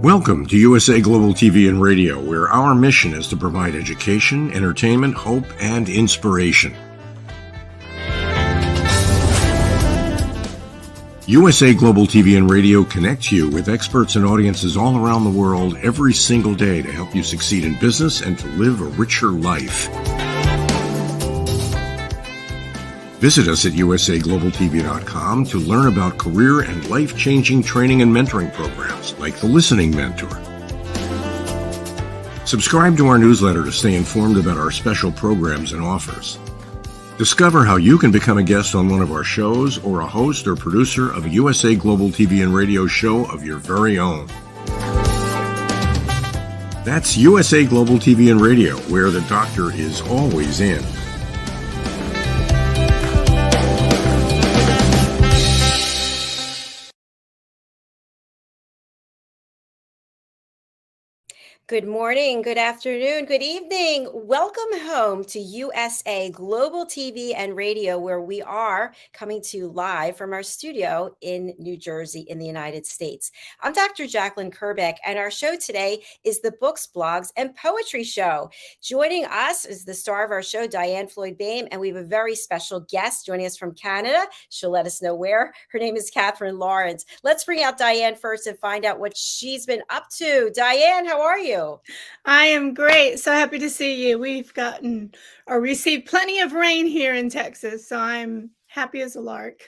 Welcome to USA Global TV and Radio, where our mission is to provide education, entertainment, hope, and inspiration. USA Global TV and Radio connects you with experts and audiences all around the world every single day to help you succeed in business and to live a richer life. Visit us at usaglobaltv.com to learn about career and life-changing training and mentoring programs like the Listening Mentor. Subscribe to our newsletter to stay informed about our special programs and offers. Discover how you can become a guest on one of our shows or a host or producer of a USA Global TV and Radio show of your very own. That's USA Global TV and Radio, where the doctor is always in. Good morning, good afternoon, good evening. Welcome home to USA Global TV and Radio, where we are coming to you live from our studio in New Jersey in the United States. I'm Dr. Jacalyn Kerbeck, and our show today is the Books, Blogs, and Poetry Show. Joining us is the star of our show, DIANN FLOYD, BOEHM, and we have a very special guest joining us from Canada. She'll let us know where. Her name is Katherine Lawrence. Let's bring out DIANN first and find out what she's been up to. DIANN, how are you? I am great. So happy to see you. We've gotten or received plenty of rain here in Texas, so I'm happy as a lark.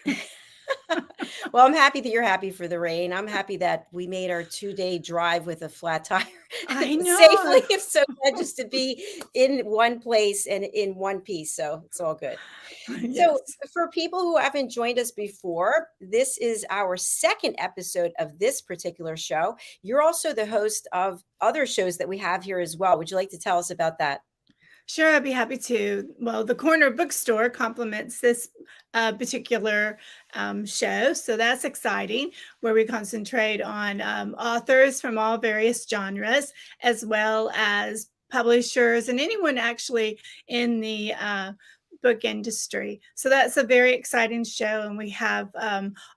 Well, I'm happy that you're happy for the rain. I'm happy that we made our 2-day drive with a flat tire I know. safely. If so, just to be in one place and in one piece. So it's all good. Yes. So for people who haven't joined us before, this is our second episode of this particular show. You're also the host of other shows that we have here as well. Would you like to tell us about that? Sure, I'd be happy to. Well, the Corner Bookstore complements this particular show, so that's exciting, where we concentrate on authors from all various genres, as well as publishers and anyone actually in the book industry. So that's a very exciting show, and we have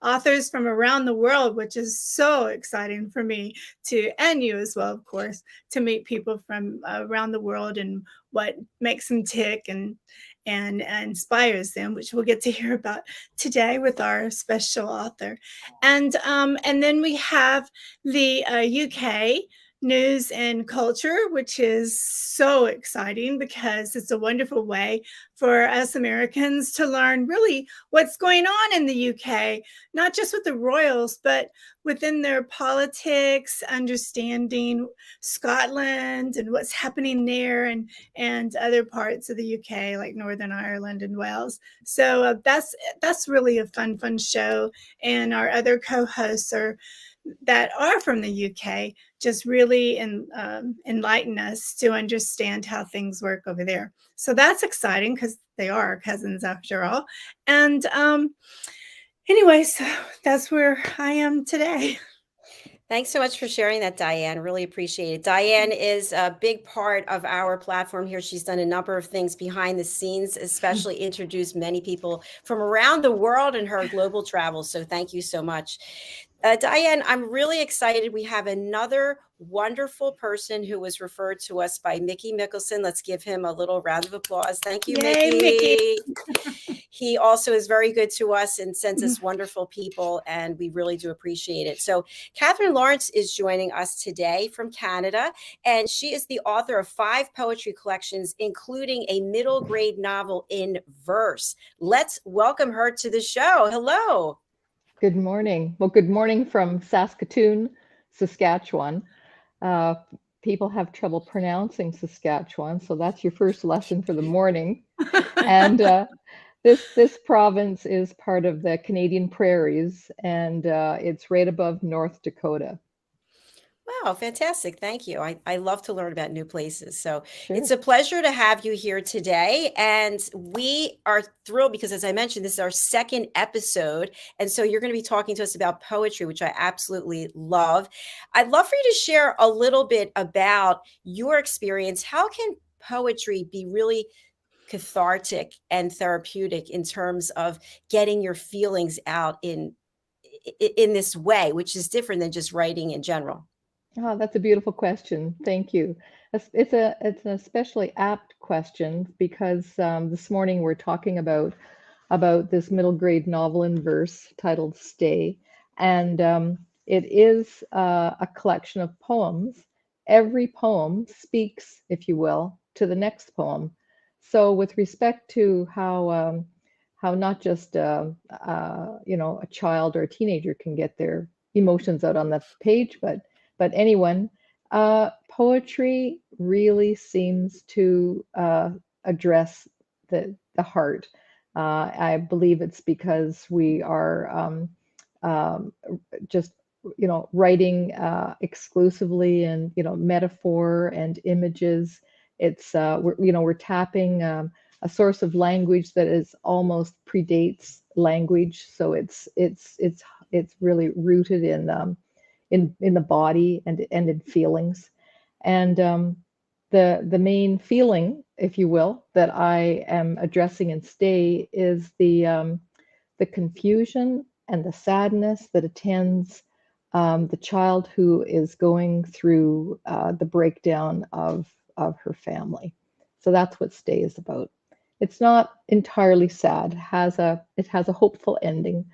authors from around the world, which is so exciting for me to, and you as well, of course, to meet people from around the world and what makes them tick and inspires them, which we'll get to hear about today with our special author. And then we have the UK news and culture, which is so exciting because it's a wonderful way for us Americans to learn really what's going on in the UK, not just with the royals, but within their politics, understanding Scotland and what's happening there and other parts of the UK like Northern Ireland and Wales. So that's really a fun show. And our other co-hosts that are from the UK just really enlighten us to understand how things work over there. So that's exciting because they are our cousins after all. And anyway, so that's where I am today. Thanks so much for sharing that, DIANN. Really appreciate it. DIANN is a big part of our platform here. She's done a number of things behind the scenes, especially introduced many people from around the world in her global travels. So thank you so much. DIANN, I'm really excited. We have another wonderful person who was referred to us by Mickey Mickelson. Let's give him a little round of applause. Thank you, Yay, Mickey. He also is very good to us and sends us wonderful people, and we really do appreciate it. So Katherine Lawrence is joining us today from Canada, and she is the author of 5 poetry collections, including a middle grade novel in verse. Let's welcome her to the show. Hello. Good morning. Well, good morning from Saskatoon, Saskatchewan. People have trouble pronouncing Saskatchewan, so that's your first lesson for the morning. And this province is part of the Canadian Prairies, and it's right above North Dakota. Wow, fantastic. Thank you. I love to learn about new places. So Sure. It's a pleasure to have you here today. And we are thrilled because, as I mentioned, this is our second episode. And so you're going to be talking to us about poetry, which I absolutely love. I'd love for you to share a little bit about your experience. How can poetry be really cathartic and therapeutic in terms of getting your feelings out in this way, which is different than just writing in general? Oh, that's a beautiful question. Thank you. It's an especially apt question because this morning we're talking about this middle grade novel in verse titled Stay. And it is a collection of poems. Every poem speaks, if you will, to the next poem. So with respect to how not just a child or a teenager can get their emotions out on the page, but anyone, poetry really seems to address the heart. I believe it's because we are just, writing exclusively in, metaphor and images. It's we're tapping a source of language that is almost predates language, so it's really rooted in the body and in feelings. And the main feeling, if you will, that I am addressing in Stay is the confusion and the sadness that attends the child who is going through the breakdown of her family. So that's what Stay is about. It's not entirely sad. It has a hopeful ending,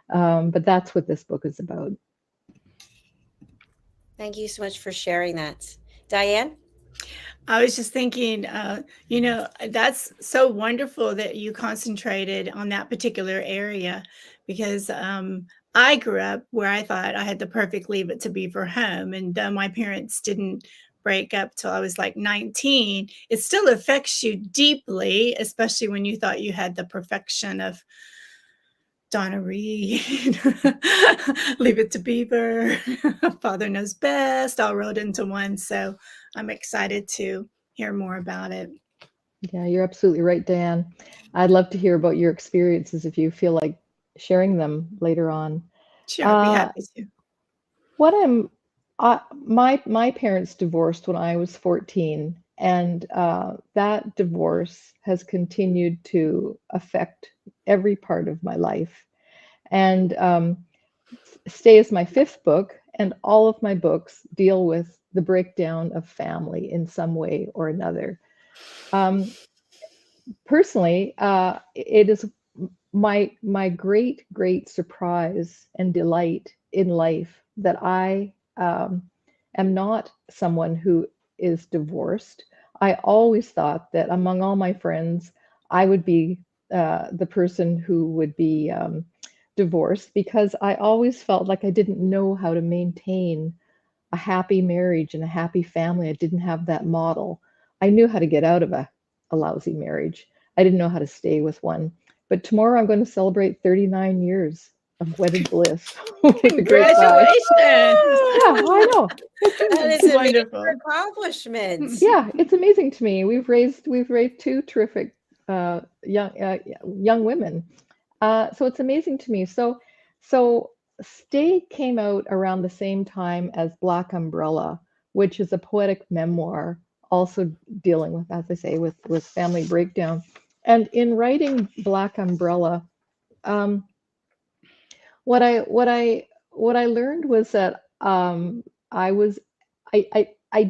but that's what this book is about. Thank you so much for sharing that. DIANN? I was just thinking, that's so wonderful that you concentrated on that particular area because I grew up where I thought I had the perfect Leave It to Beaver home. And though my parents didn't break up till I was like 19, it still affects you deeply, especially when you thought you had the perfection of Donna Reed, Leave It to Beaver, Father Knows Best, all rolled into one. So I'm excited to hear more about it. Yeah, you're absolutely right, Dan. I'd love to hear about your experiences if you feel like sharing them later on. Sure, I'd be happy to. What I'm, my parents divorced when I was 14, and that divorce has continued to affect every part of my life. And Stay is my fifth book, and all of my books deal with the breakdown of family in some way or another. Personally, it is my great surprise and delight in life that I am not someone who is divorced. I always thought that among all my friends, I would be the person who would be divorced because I always felt like I didn't know how to maintain a happy marriage and a happy family. I didn't have that model. I knew how to get out of a lousy marriage. I didn't know how to stay with one. But tomorrow I'm going to celebrate 39 years of wedded bliss. Congratulations! Yeah, I know. That is a wonderful major accomplishment. Yeah, it's amazing to me. We've raised two terrific young women. So it's amazing to me. So Stay came out around the same time as Black Umbrella, which is a poetic memoir, also dealing with, as I say, with family breakdown. And in writing Black Umbrella, what I learned was that I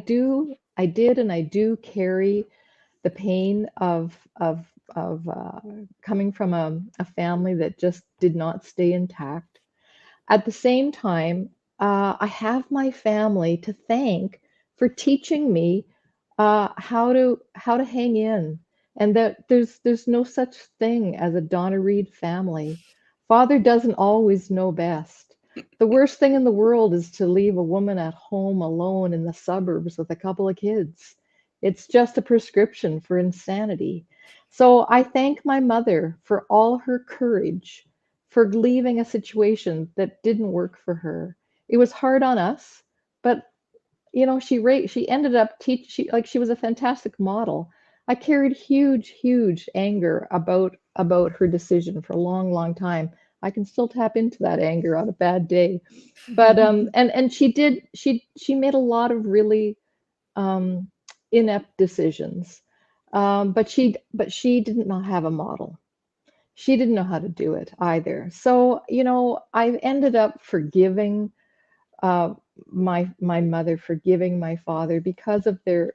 did and I do carry the pain of coming from a family that just did not stay intact. At the same time, I have my family to thank for teaching me how to hang in, and that there's no such thing as a Donna Reed family. Father doesn't always know best. The worst thing in the world is to leave a woman at home alone in the suburbs with a couple of kids. It's just a prescription for insanity. So I thank my mother for all her courage for leaving a situation that didn't work for her. It was hard on us, but she ended up she was a fantastic model. I carried huge anger about her decision for a long time. I can still tap into that anger on a bad day. But and she made a lot of really inept decisions. But she did not have a model. She didn't know how to do it either. So, I've ended up forgiving my mother forgiving my father because of their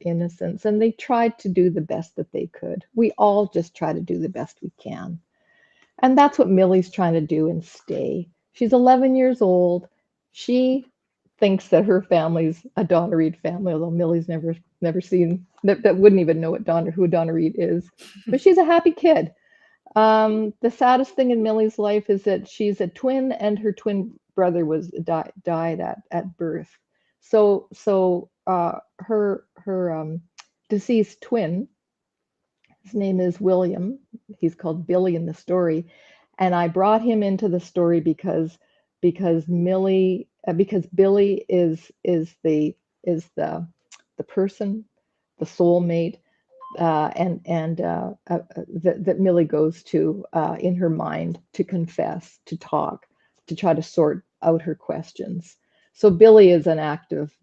innocence, and they tried to do the best that they could. We all just try to do the best we can, and that's what Millie's trying to do and stay. She's 11 years old. She thinks that her family's a Donna Reed family, although Millie's never seen that wouldn't even know who Donna Reed is. But she's a happy kid. The saddest thing in Millie's life is that she's a twin, and her twin brother died at birth. So her deceased twin, his name is William. He's called Billy in the story, and I brought him into the story because Billy is the person, the soulmate, that Millie goes to in her mind to confess, to talk, to try to sort out her questions. So Billy is an active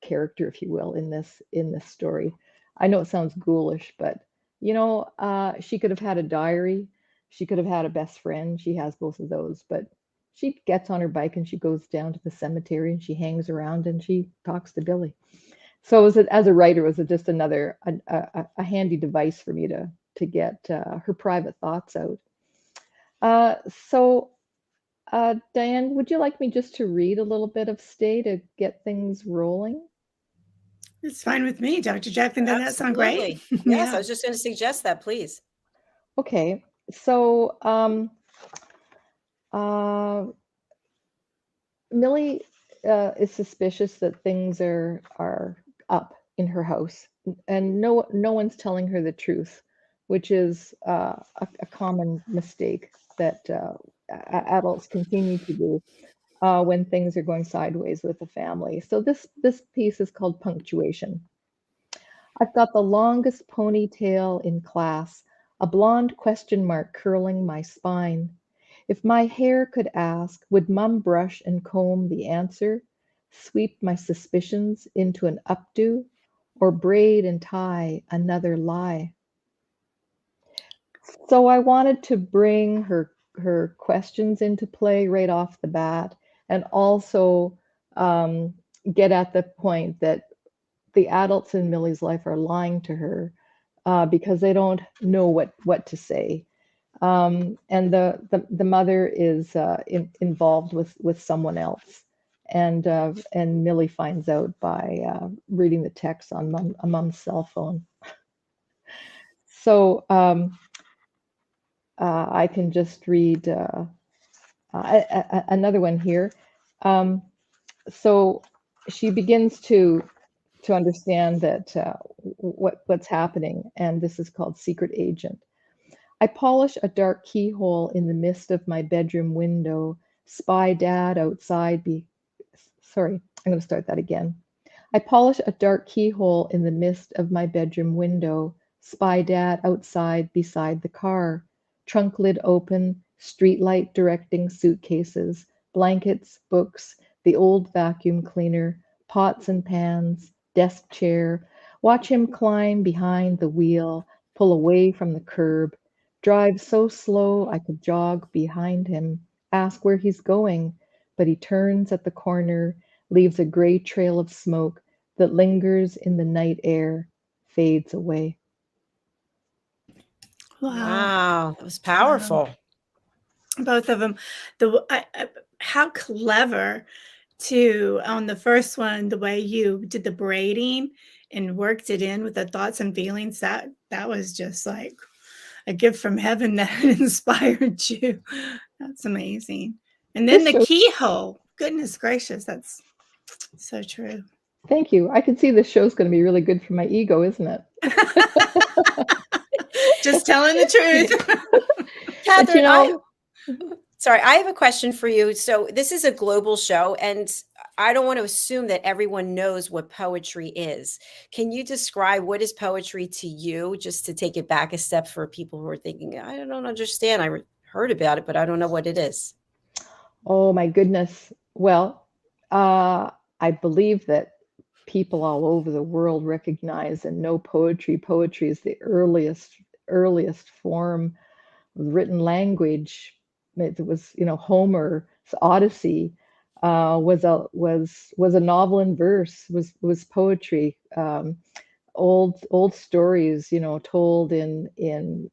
character, if you will, in this story. I know it sounds ghoulish, but she could have had a diary. She could have had a best friend. She has both of those, but she gets on her bike and she goes down to the cemetery and she hangs around and she talks to Billy. So as a writer, was it just another a handy device for me to get her private thoughts out. Diane, would you like me just to read a little bit of Stay to get things rolling? It's fine with me, Dr. Jacalyn. Doesn't that sound great? Yes, I was just going to suggest that, please. Okay, so Millie is suspicious that things are up in her house, and no one's telling her the truth, which is a common mistake that adults continue to do when things are going sideways with the family. So this piece is called Punctuation. I've got the longest ponytail in class, a blonde question mark curling my spine. If my hair could ask, would Mum brush and comb the answer, sweep my suspicions into an updo, or braid and tie another lie? So I wanted to bring her questions into play right off the bat, and also get at the point that the adults in Millie's life are lying to her because they don't know what to say. And the mother is involved with someone else, and Millie finds out by reading the text on Mom's cell phone. So I can just read another one here. So she begins to understand that what's happening, and this is called Secret Agent. I polish a dark keyhole in the mist of my bedroom window, spy Dad outside Sorry, I'm going to start that again. I polish a dark keyhole in the mist of my bedroom window, spy Dad outside beside the car, trunk lid open, streetlight directing suitcases, blankets, books, the old vacuum cleaner, pots and pans, desk chair, watch him climb behind the wheel, pull away from the curb, drive so slow I could jog behind him, ask where he's going, but he turns at the corner, leaves a gray trail of smoke that lingers in the night air, fades away. Wow, that was powerful. Both of them. How clever on the first one, the way you did the braiding and worked it in with the thoughts and feelings, that was just like a gift from heaven that inspired you. That's amazing. And then the keyhole, goodness gracious, that's so true. Thank you. I can see this show's going to be really good for my ego, isn't it? Just telling the truth. Katherine, I have a question for you. So this is a global show, and I don't want to assume that everyone knows what poetry is. Can you describe what is poetry to you, just to take it back a step for people who are thinking, I don't understand. I heard about it, but I don't know what it is. Oh, my goodness. Well, I believe that people all over the world recognize and know poetry. Poetry is the earliest form of written language. It was, Homer's Odyssey was a novel in verse, was poetry. Old stories, told in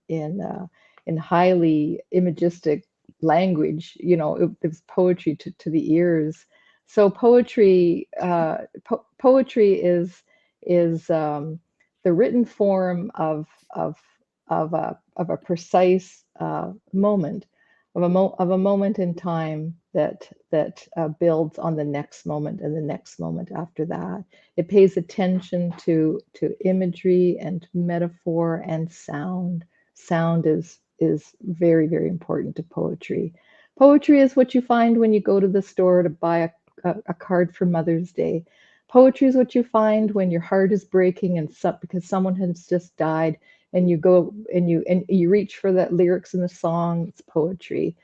highly imagistic language. It was poetry to the ears. So poetry is the written form of a precise moment, of a moment in time that builds on the next moment and the next moment after that. It pays attention to imagery and metaphor and sound. Sound is very, very important to poetry. Poetry is what you find when you go to the store to buy a card for Mother's Day. Poetry is what you find when your heart is breaking and because someone has just died, and you go and you reach for that lyrics in the song. It's poetry.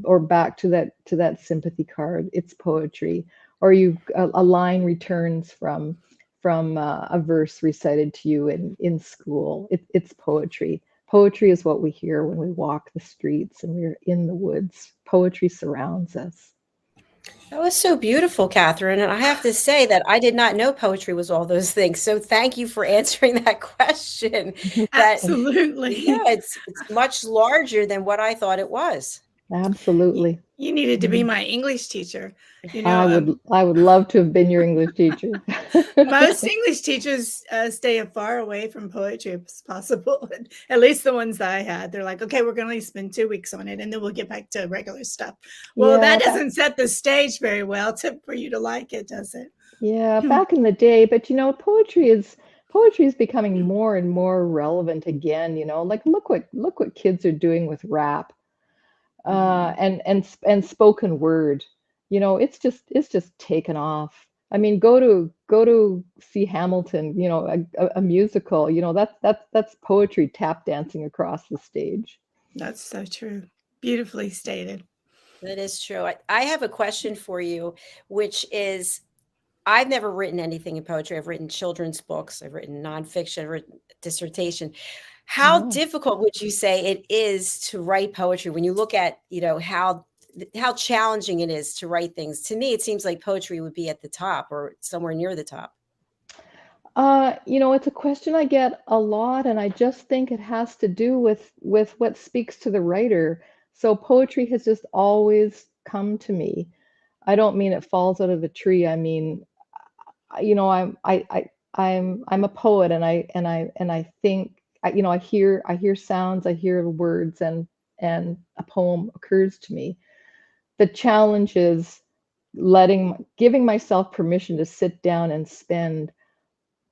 Or back to that sympathy card. It's poetry. Or a line returns from a verse recited to you in school. It's poetry. Poetry is what we hear when we walk the streets and we're in the woods. Poetry surrounds us. That was so beautiful, Katherine. And I have to say that I did not know poetry was all those things. So thank you for answering that question. Absolutely. Yeah, it's much larger than what I thought it was. Absolutely. You needed to be my English teacher. I would love to have been your English teacher. Most English teachers stay as far away from poetry as possible. At least the ones that I had, they're like, okay, we're going to spend 2 weeks on it, and then we'll get back to regular stuff. Well, Yeah, that doesn't set the stage very well for you to like it, does it? Yeah, back in the day, but poetry is becoming more and more relevant again. Like look what kids are doing with rap. And spoken word. It's just taken off. I mean, go to see Hamilton, a musical. That's poetry tap dancing across the stage. That's so true. Beautifully stated. That is true. I have a question for you, which is, I've never written anything in poetry. I've written children's books. I've written nonfiction. I've written dissertation. How difficult would you say it is to write poetry when you look at, how challenging it is to write things? To me, it seems like poetry would be at the top or somewhere near the top. It's a question I get a lot, and I just think it has to do with what speaks to the writer. So poetry has just always come to me. I don't mean it falls out of the tree. I mean, I'm a poet, and I think, I hear sounds, I hear words, and a poem occurs to me. The challenge is giving myself permission to sit down and spend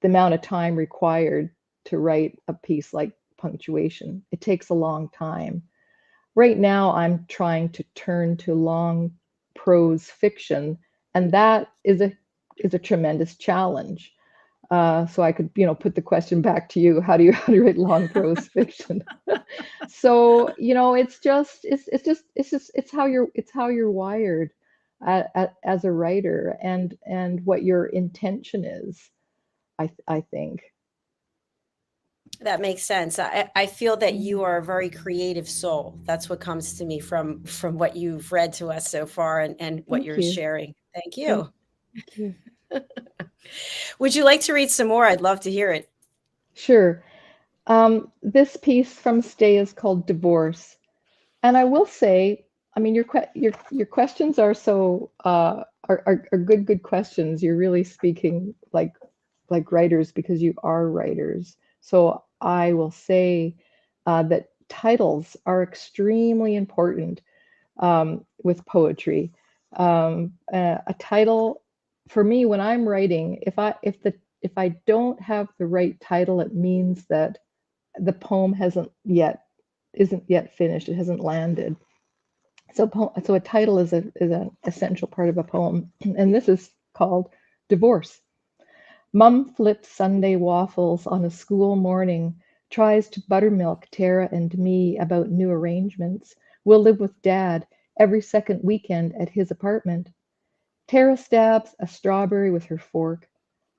the amount of time required to write a piece like punctuation. It takes a long time. Right now, I'm trying to turn to long prose fiction, and that is a tremendous challenge. So I could, put the question back to you: how do you write long prose fiction? So it's how you're wired as a writer, and what your intention is. I think. That makes sense. I feel that you are a very creative soul. That's what comes to me from what you've read to us so far and what you're sharing. Thank you. Thank you. Would you like to read some more? I'd love to hear it. Sure. This piece from Stay is called Divorce. And I will say, I mean, your questions are so are good questions. You're really speaking like writers, because you are writers. So I will say that titles are extremely important with poetry. A title for me, when I'm writing, if I don't have the right title, it means that the poem isn't yet finished. It hasn't landed. So a title is an essential part of a poem, and this is called Divorce. Mum flips Sunday waffles on a school morning, tries to buttermilk Tara and me about new arrangements. We'll live with Dad every second weekend at his apartment. Tara stabs a strawberry with her fork.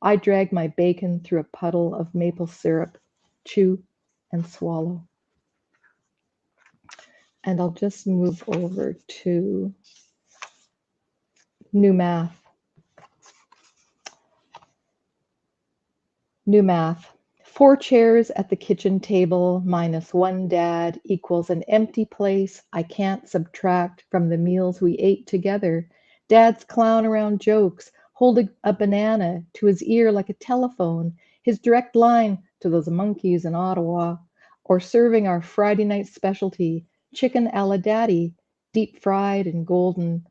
I drag my bacon through a puddle of maple syrup, chew and swallow. And I'll just move over to New math. New math. 4 chairs at the kitchen table minus 1 dad equals an empty place I can't subtract from the meals we ate together. Dad's clown around jokes, holding a banana to his ear like a telephone, his direct line to those monkeys in Ottawa, or serving our Friday night specialty, chicken a la daddy, deep fried and golden,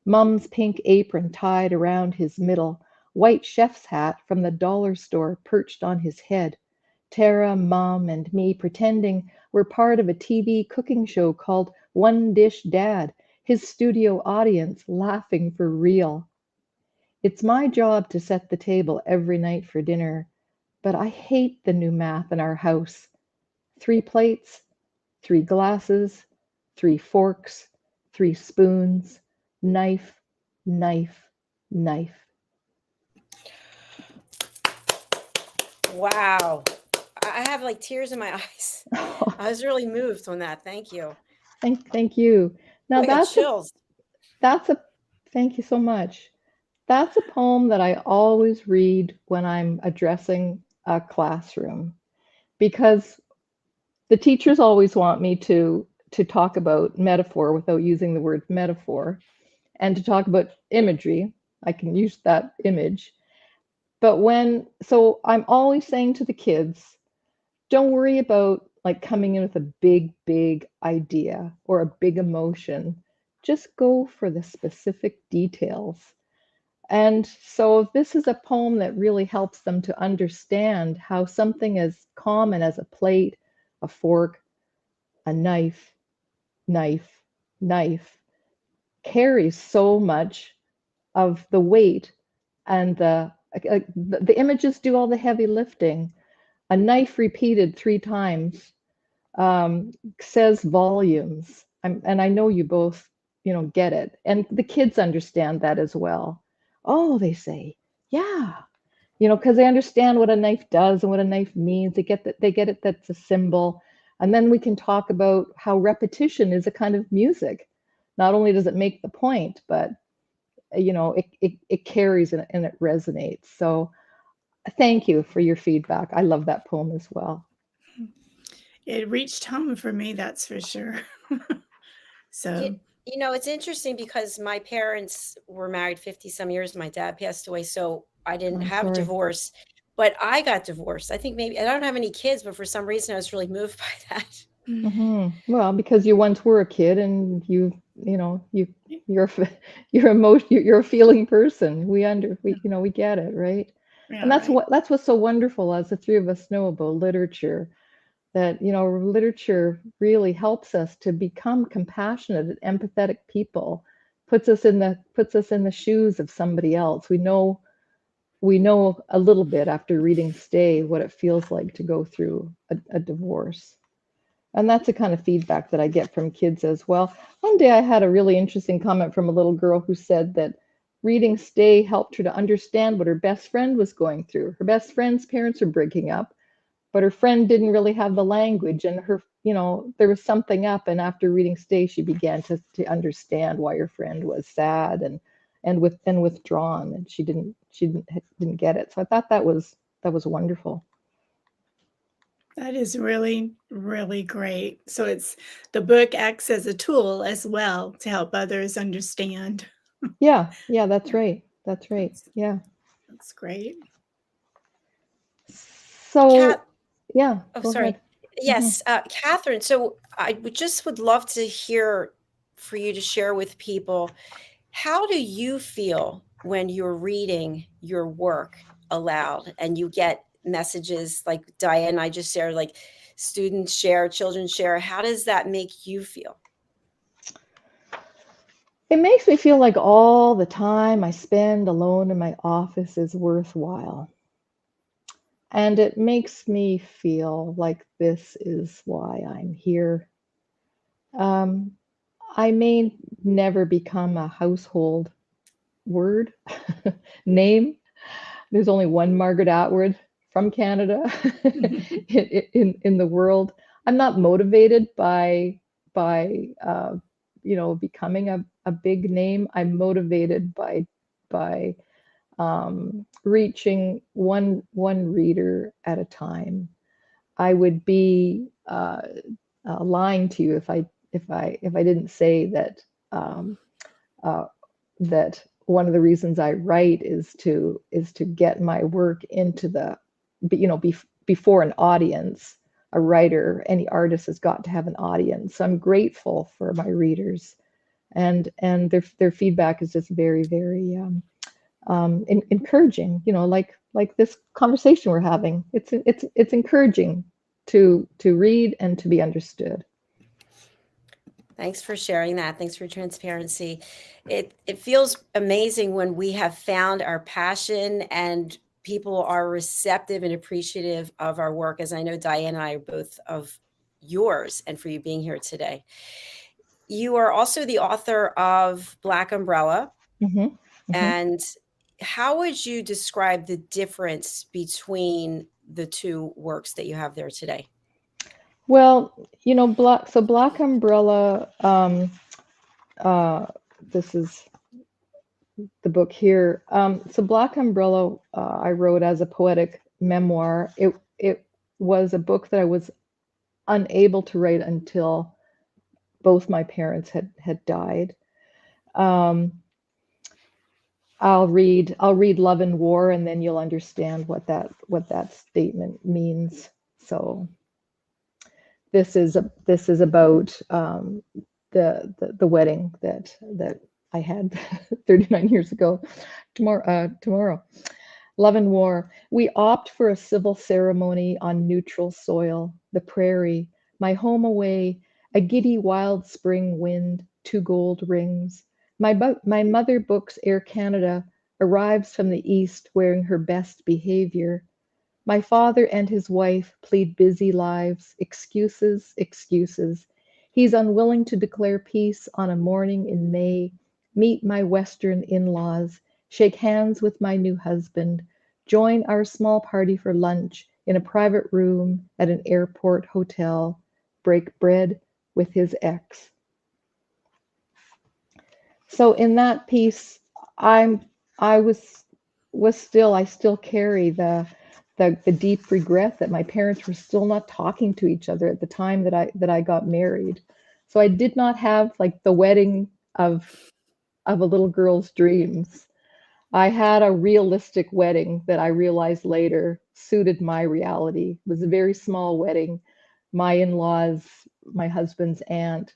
Mum's pink apron tied around his middle, white chef's hat from the dollar store perched on his head. Tara, Mom, and me pretending we're part of a TV cooking show called One Dish Dad, his studio audience laughing for real. It's my job to set the table every night for dinner, but I hate the new math in our house. 3 plates, 3 glasses, 3 forks, 3 spoons, knife, knife, knife. Wow. I have like tears in my eyes. I was really moved on that. Thank you. Thank you. Now I got chills. Thank you so much. That's a poem that I always read when I'm addressing a classroom, because the teachers always want me to talk about metaphor without using the word metaphor, and to talk about imagery. I can use that image. But so I'm always saying to the kids, don't worry about like coming in with a big idea or a big emotion. Just go for the specific details. And so this is a poem that really helps them to understand how something as common as a plate, a fork, a knife, carries so much of the weight, and the images do all the heavy lifting. A knife repeated 3 times says volumes. And I know you both, get it. And the kids understand that as well. Oh, they say, yeah, because they understand what a knife does and what a knife means. They get it, that's a symbol. And then we can talk about how repetition is a kind of music. Not only does it make the point, but it carries and it resonates. So thank you for your feedback. I love that poem as well. It reached home for me, that's for sure. So, it's interesting because my parents were married 50 some years. My dad passed away, so I didn't have divorce, but I got divorced. I think maybe I don't have any kids, but for some reason I was really moved by that. Mm-hmm. Well, because you once were a kid, and you're a feeling person. We get it, right? Yeah, and that's what's so wonderful, as the 3 of us know about literature, that literature really helps us to become compassionate and empathetic people, puts us in the shoes of somebody else. We know a little bit after reading Stay what it feels like to go through a divorce. And that's the kind of feedback that I get from kids as well. One day I had a really interesting comment from a little girl who said that reading Stay helped her to understand what her best friend was going through. Her best friend's parents were breaking up, but her friend didn't really have the language, and there was something up. And after reading Stay, she began to understand why her friend was sad and withdrawn, and she didn't get it. So I thought that was wonderful. That is really, really great. So the book acts as a tool as well to help others understand. Yeah, that's right. Yeah. That's great. So, yeah. Oh, sorry. Ahead. Yes, Katherine. So I would love to hear for you to share with people, how do you feel when you're reading your work aloud and you get messages like DIANN, I just shared, like students share, children share? How does that make you feel? It makes me feel like all the time I spend alone in my office is worthwhile. And it makes me feel like this is why I'm here. I may never become a household word name. There's only one Margaret Atwood from Canada in the world. I'm not motivated by becoming a a big name. I'm motivated by reaching one reader at a time. I would be lying to you if I didn't say that that one of the reasons I write is to get my work into the, before an audience. A writer, any artist has got to have an audience. So I'm grateful for my readers, and their feedback is just very, very encouraging. Like this conversation we're having. It's encouraging to read and to be understood. Thanks for sharing that. Thanks for transparency. It feels amazing when we have found our passion and people are receptive and appreciative of our work, as I know DIANN and I are both of yours, and for you being here today. You are also the author of Black Umbrella. Mm-hmm. Mm-hmm. And how would you describe the difference between the two works that you have there today? Well, Black Umbrella, this is the book here. So Black Umbrella, I wrote as a poetic memoir. It was a book that I was unable to write until both my parents had died. I'll read Love and War, and then you'll understand what that statement means. So this is about the wedding that I had 39 years ago tomorrow. Love and War. We opt for a civil ceremony on neutral soil, the prairie, my home away, a giddy wild spring wind, 2 gold rings. My mother books Air Canada, arrives from the east wearing her best behavior. My father and his wife plead busy lives, excuses, excuses. He's unwilling to declare peace on a morning in May, meet my Western in-laws, shake hands with my new husband, join our small party for lunch in a private room at an airport hotel, break bread with his ex. So in that piece, I still carry the deep regret that my parents were still not talking to each other at the time that I got married. So I did not have like the wedding of a little girl's dreams. I had a realistic wedding that I realized later suited my reality. It was a very small wedding. My in-laws, my husband's aunt,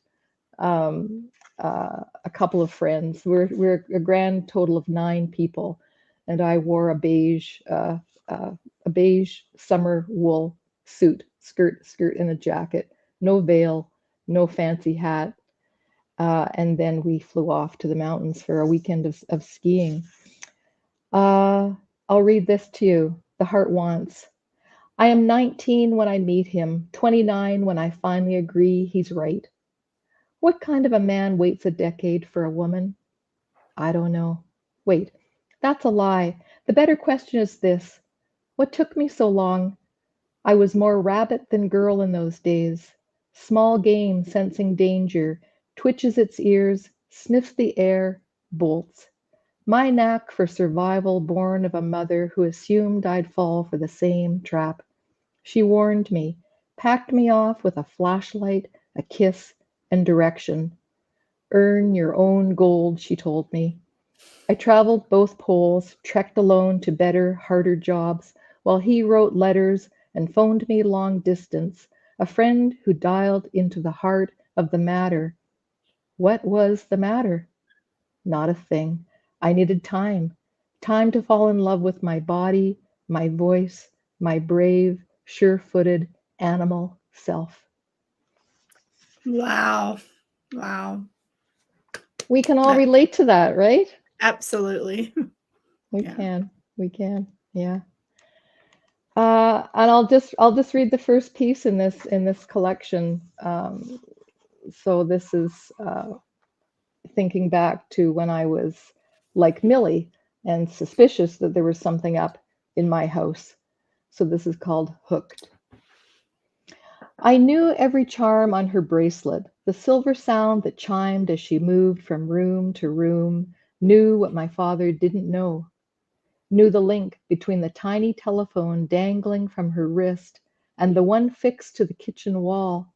a couple of friends. We're a grand total of 9 people, and I wore a beige summer wool suit, skirt and a jacket, no veil, no fancy hat. And then we flew off to the mountains for a weekend of skiing. I'll read this to you. The Heart Wants. I am 19 when I meet him, 29 when I finally agree he's right. What kind of a man waits a decade for a woman? I don't know. Wait, that's a lie. The better question is this. What took me so long? I was more rabbit than girl in those days. Small game sensing danger, twitches its ears, sniffs the air, bolts. My knack for survival born of a mother who assumed I'd fall for the same trap. She warned me, packed me off with a flashlight, a kiss, and direction. Earn your own gold, she told me. I traveled both poles, trekked alone to better, harder jobs, while he wrote letters and phoned me long distance, a friend who dialed into the heart of the matter. What was the matter? Not a thing. I needed time to fall in love with my body, my voice, my brave, sure-footed animal self. Wow. Wow. We can all relate to that, right? Absolutely. We can. Yeah. And I'll just read the first piece in this collection. So this is thinking back to when I was like Millie and suspicious that there was something up in my house. So this is called Hooked. I knew every charm on her bracelet, The silver sound that chimed as she moved from room to room knew what my father didn't know, knew the link between the tiny telephone dangling from her wrist and the one fixed to the kitchen wall.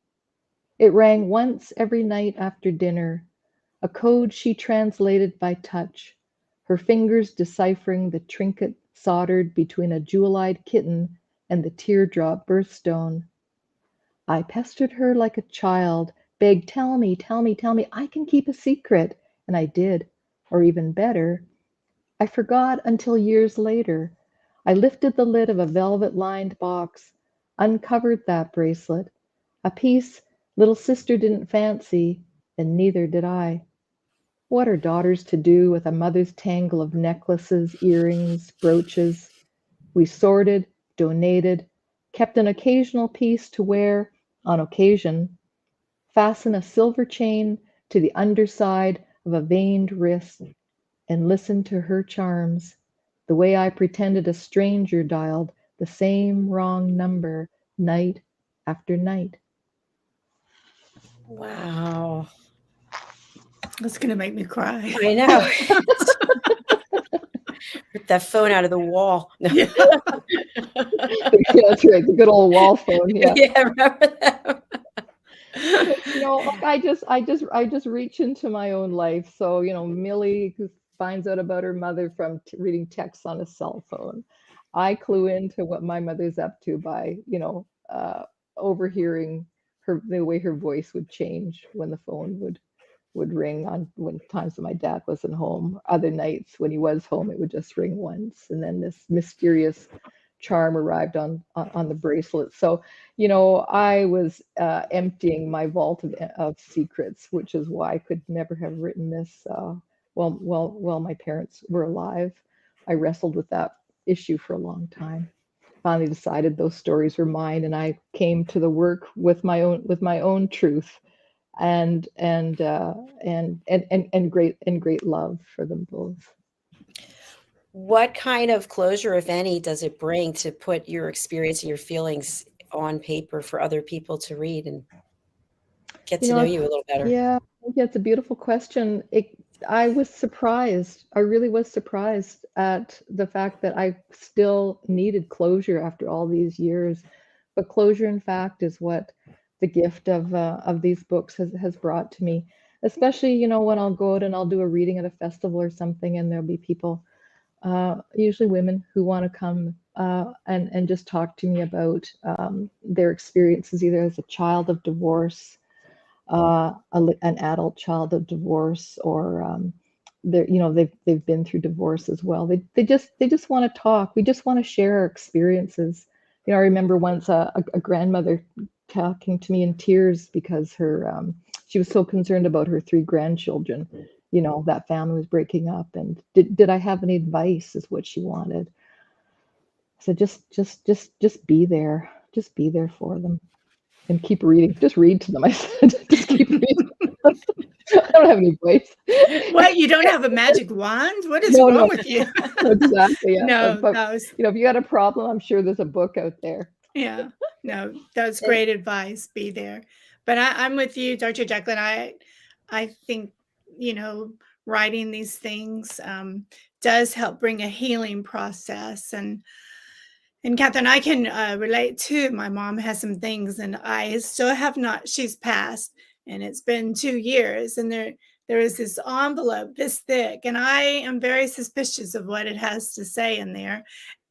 It rang once every night after dinner, a code she translated by touch, her fingers deciphering the trinket soldered between a jewel-eyed kitten and the teardrop birthstone. I pestered her like a child, begged, tell me, tell me, tell me, I can keep a secret. And I did, or even better. I forgot until years later. I lifted the lid of a velvet-lined box, uncovered that bracelet, a piece little sister didn't fancy, and neither did I. What are daughters to do with a mother's tangle of necklaces, earrings, brooches? We sorted, donated, kept an occasional piece to wear on occasion, fasten a silver chain to the underside of a veined wrist, and listen to her charms, the way I pretended a stranger dialed the same wrong number night after night. Wow. That's going to make me cry. I know. Rip that phone out of the wall. No. Yeah. Yeah, that's right. The good old wall phone. Yeah. Yeah, remember that? You know, like I just reach into my own life. So, you know, Millie who finds out about her mother from reading texts on a cell phone. I clue into what my mother's up to by, you know, overhearing the way her voice would change when the phone would ring on when times when my dad wasn't home. Other nights when he was home, it would just ring once, and then this mysterious charm arrived on the bracelet. So, you know, I was emptying my vault of secrets, which is why I could never have written this while my parents were alive. I wrestled with that issue for a long time. Finally decided those stories were mine, and I came to the work with my own truth and great love for them both. What kind of closure, if any, does it bring to put your experience and your feelings on paper for other people to read and get to know you a little better? Yeah, it's a beautiful question. I was surprised. I really was surprised at the fact that I still needed closure after all these years. But closure, in fact, is what the gift of these books has brought to me. Especially, you know, when I'll go out and I'll do a reading at a festival or something, and there'll be people, usually women, who want to come and just talk to me about their experiences, either as a child of divorce, an adult child of divorce, or they've been through divorce as well. They just want to talk. We just want to share our experiences. You know, I remember once a grandmother talking to me in tears because she was so concerned about her 3 grandchildren. You know, that family was breaking up, and did I have any advice, is what she wanted. So just be there. Just be there for them. And keep reading. Just read to them. I said, just keep reading. I don't have any voice. What? You don't have a magic wand? What is No, wrong with you? Exactly. Yeah. No, But, that was, you know, if you got a problem, I'm sure there's a book out there. yeah, no, that's great advice. Be there. But I'm with you, Dr. Jacalyn. I think, you know, writing these things does help bring a healing process. And Katherine, I can relate too. My mom has some things, and I still have not. She's passed, and it's been 2 years, and there is this envelope this thick, and I am very suspicious of what it has to say in there.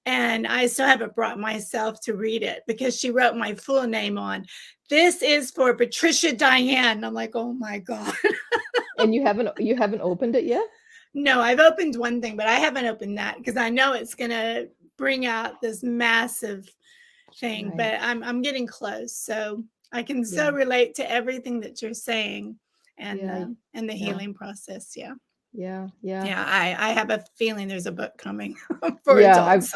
And I still haven't brought myself to read it because she wrote my full name on. This is for Patricia DIANN. I'm like, oh my God. And you haven't opened it yet? No, I've opened one thing, but I haven't opened that because I know it's gonna bring out this massive thing. Right. But I'm getting close, so I can so relate to everything that you're saying, and the healing process. Yeah. I have a feeling there's a book coming for adults.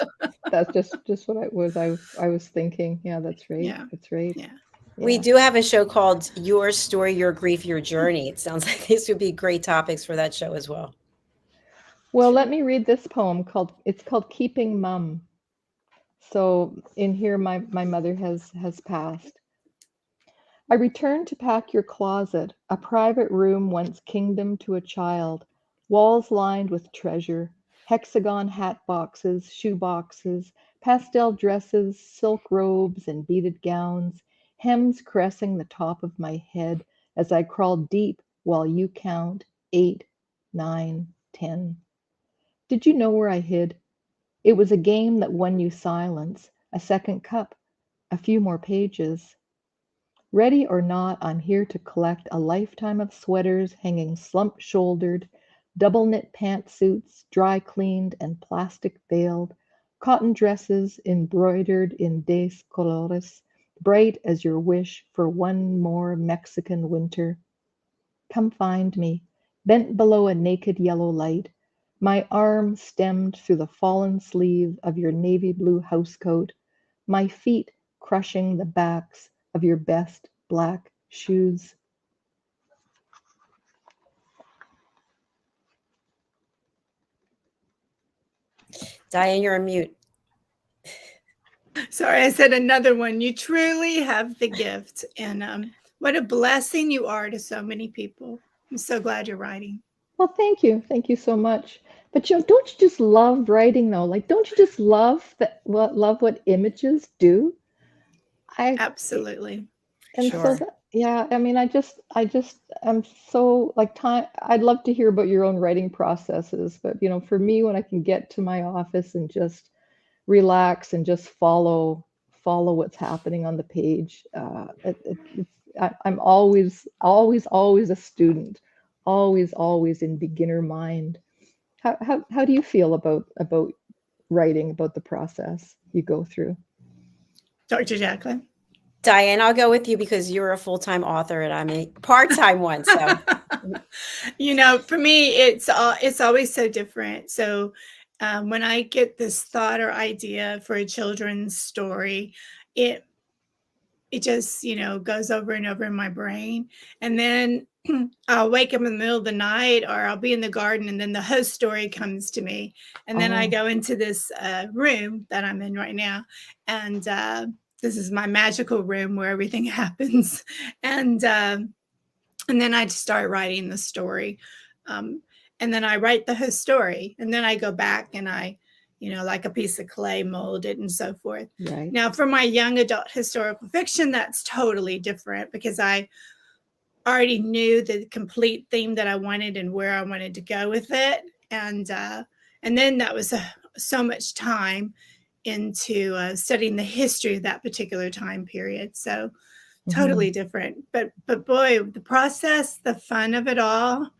That's just what I was thinking. Yeah, that's right. Yeah. That's right. Yeah. We do have a show called Your Story, Your Grief, Your Journey. It sounds like these would be great topics for that show as well. Well, let me read this poem called Keeping Mum. So in here, my mother has passed. I return to pack your closet, a private room once kingdom to a child, walls lined with treasure, hexagon hat boxes, shoe boxes, pastel dresses, silk robes, and beaded gowns, hems caressing the top of my head as I crawl deep while you count 8, 9, 10. Did you know where I hid? It was a game that won you silence, a second cup, a few more pages. Ready or not, I'm here to collect a lifetime of sweaters hanging slump-shouldered, double-knit pantsuits, dry-cleaned and plastic-veiled, cotton dresses embroidered in des colores, bright as your wish for one more Mexican winter. Come find me, bent below a naked yellow light, my arm stemmed through the fallen sleeve of your navy blue housecoat, my feet crushing the backs of your best black shoes. Diane, you're on mute. Sorry, I said another one. You truly have the gift. And what a blessing you are to so many people. I'm so glad you're writing. Well, thank you. Thank you so much. But don't you just love writing though? Like, don't you just love what images do? Absolutely. And Sure. so yeah, I mean, I'm so like I'd love to hear about your own writing processes, but for me, when I can get to my office and just relax and just follow what's happening on the page, I'm always a student, always in beginner mind. How do you feel about writing, about the process you go through? Dr. Jacalyn? Diane, I'll go with you because you're a full-time author and I'm a part-time one. So, For me, it's always so different. So when I get this thought or idea for a children's story, it just, goes over and over in my brain. And then I'll wake up in the middle of the night or I'll be in the garden and then the whole story comes to me. And then I go into this room that I'm in right now. And this is my magical room where everything happens. And then I start writing the story. And then I write the whole story. And then I go back and I, like a piece of clay, mold it and so forth. Right. Now, for my young adult historical fiction, that's totally different because I already knew the complete theme that I wanted and where I wanted to go with it. And then that was so much time into studying the history of that particular time period. So totally different. But boy, the process, the fun of it all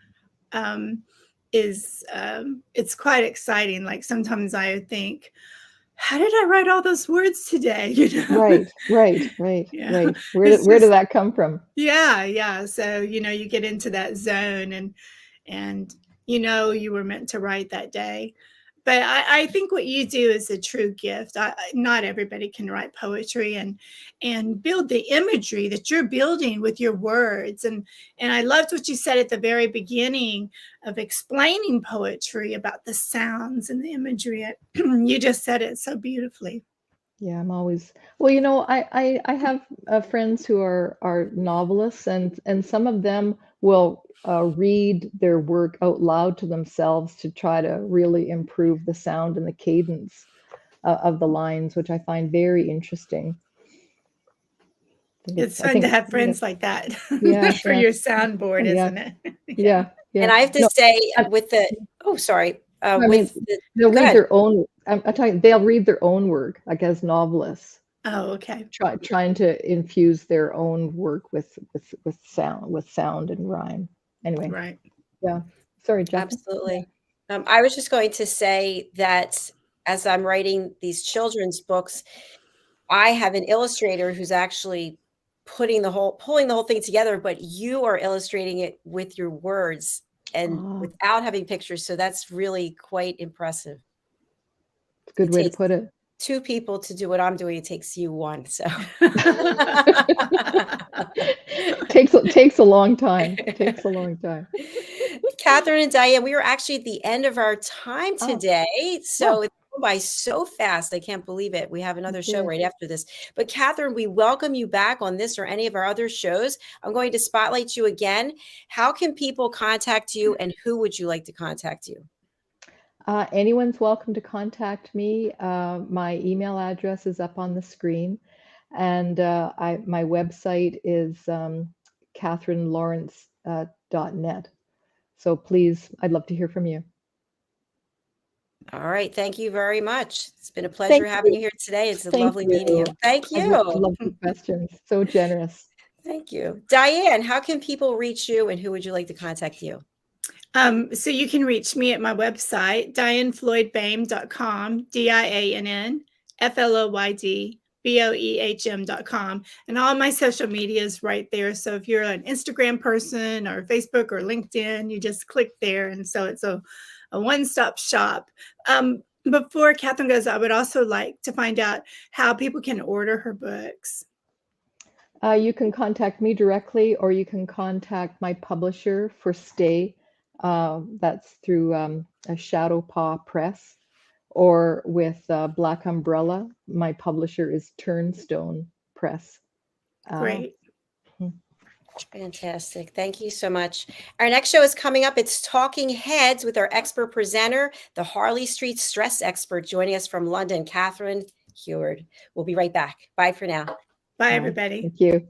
is it's quite exciting. Like sometimes I think, how did I write all those words today? Right. Yeah. Right. Where did that come from? Yeah. So, you get into that zone and you were meant to write that day. But I think what you do is a true gift. Not everybody can write poetry and build the imagery that you're building with your words. And I loved what you said at the very beginning of explaining poetry about the sounds and the imagery. You just said it so beautifully. Yeah, I'm always, well, I have friends who are novelists and some of them will read their work out loud to themselves to try to really improve the sound and the cadence of the lines, which I find very interesting. It's fun to have friends like that. Yeah, for your soundboard, isn't it? Yeah. and I have to say with the, they'll read their own. I'm telling you, they'll read their own work, like as novelists. Oh, okay. Trying to infuse their own work with sound and rhyme. Anyway, Right. Yeah. Sorry, Jacalyn. Absolutely. I was just going to say that as I'm writing these children's books, I have an illustrator who's actually pulling the whole thing together, but you are illustrating it with your words and without having pictures. So that's really quite impressive. It's a good way to put it. 2 people to do what I'm doing. It takes you 1. So takes a long time. It takes a long time. Katherine and Diane, we are actually at the end of our time today. So by so fast. I can't believe it. We have another show did. right after this. But Katherine, we welcome you back on this or any of our other shows. I'm going to spotlight you again. How can people contact you, and who would you like to contact you? Anyone's welcome to contact me. My email address is up on the screen, and my website is katherinelawrence.net. So please, I'd love to hear from you. All right. Thank you very much. It's been a pleasure having you here today. It's lovely meeting you. Thank I you. love the questions. So generous. Thank you. DIANN, how can people reach you, and who would you like to contact you? So you can reach me at my website, DIANNFLOYDBOEHM, DIANNFLOYD.BOEHM.com. And all my social media is right there. So if you're an Instagram person or Facebook or LinkedIn, you just click there. And so it's a one-stop shop. Before Katherine goes, I would also like to find out how people can order her books. You can contact me directly, or you can contact my publisher for Stay. That's through a Shadow Paw Press, or with Black Umbrella. My publisher is Turnstone Press. Great. Fantastic. Thank you so much. Our next show is coming up. It's Talking Heads with our expert presenter, the Harley Street stress expert, joining us from London, Catherine Heward. We'll be right back. Bye for now. Bye, everybody. Thank you.